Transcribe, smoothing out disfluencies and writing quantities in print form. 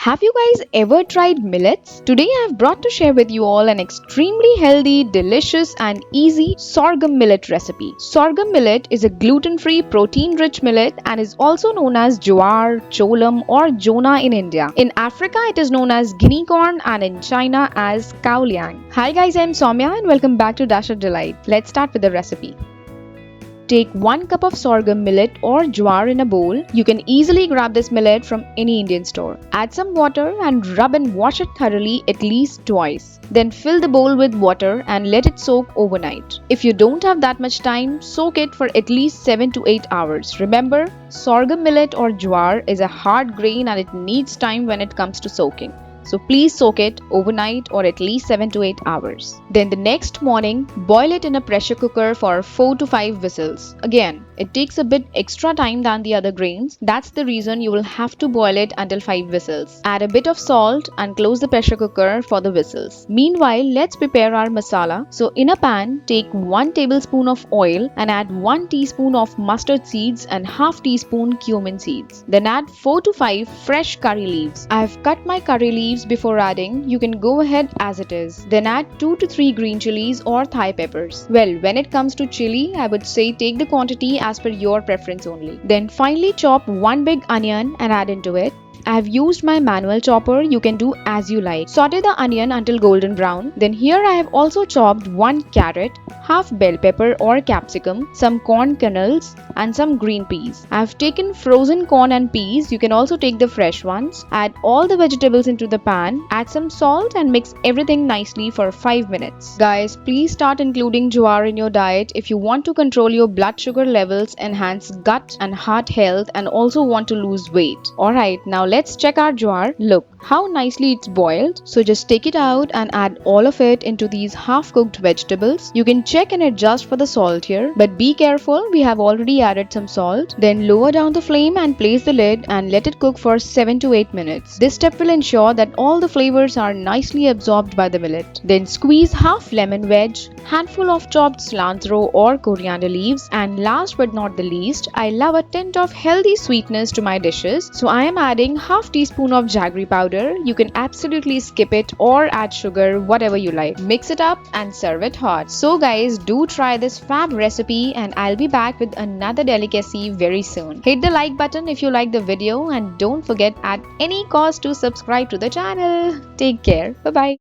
Have you guys ever tried millets? Today I have brought to share with you all an extremely healthy, delicious and easy sorghum millet recipe. Sorghum millet is a gluten-free, protein-rich millet and is also known as jowar, cholam or jona in India. In Africa it is known as guinea corn and in China as kaoliang. Hi guys, I am Soumya and welcome back to Dash of Delight. Let's start with the recipe. Take 1 cup of sorghum millet or jowar in a bowl. You can easily grab this millet from any Indian store. Add some water and rub and wash it thoroughly at least twice. Then fill the bowl with water and let it soak overnight. If you don't have that much time, soak it for at least 7 to 8 hours. Remember, sorghum millet or jowar is a hard grain and it needs time when it comes to soaking. So please soak it overnight or at least 7 to 8 hours. Then the next morning, boil it in a pressure cooker for 4 to 5 whistles. Again, it takes a bit extra time than the other grains. That's the reason you will have to boil it until 5 whistles. Add a bit of salt and close the pressure cooker for the whistles. Meanwhile, let's prepare our masala. So in a pan, take 1 tablespoon of oil and add 1 teaspoon of mustard seeds and half teaspoon cumin seeds. Then add 4 to 5 fresh curry leaves. I have cut my curry leaves before adding. You can go ahead as it is. Then add 2 to 3 green chilies or Thai peppers. Well, when it comes to chili, I would say take the quantity as per your preference only. Then finally chop 1 big onion and add into it. I have used my manual chopper, you can do as you like. Saute the onion until golden brown. Then here I have also chopped 1 carrot, half bell pepper or capsicum, some corn kernels and some green peas. I have taken frozen corn and peas, you can also take the fresh ones. Add all the vegetables into the pan, add some salt and mix everything nicely for 5 minutes. Guys, please start including jowar in your diet if you want to control your blood sugar levels, enhance gut and heart health and also want to lose weight. Alright, now let's check our jowar. Look how nicely it's boiled. So just take it out and add all of it into these half cooked vegetables. You can check and adjust for the salt here, but be careful, we have already added some salt. Then lower down the flame and place the lid and let it cook for 7 to 8 minutes. This step will ensure that all the flavors are nicely absorbed by the millet. Then squeeze half lemon wedge, handful of chopped cilantro or coriander leaves, and last but not the least, I love a tint of healthy sweetness to my dishes, so I am adding half teaspoon of jaggery powder. You can absolutely skip it or add sugar, whatever you like. Mix it up and serve it hot. So guys, do try this fab recipe and I'll be back with another delicacy very soon. Hit the like button if you like the video and don't forget at any cost to subscribe to the channel. Take care. Bye bye.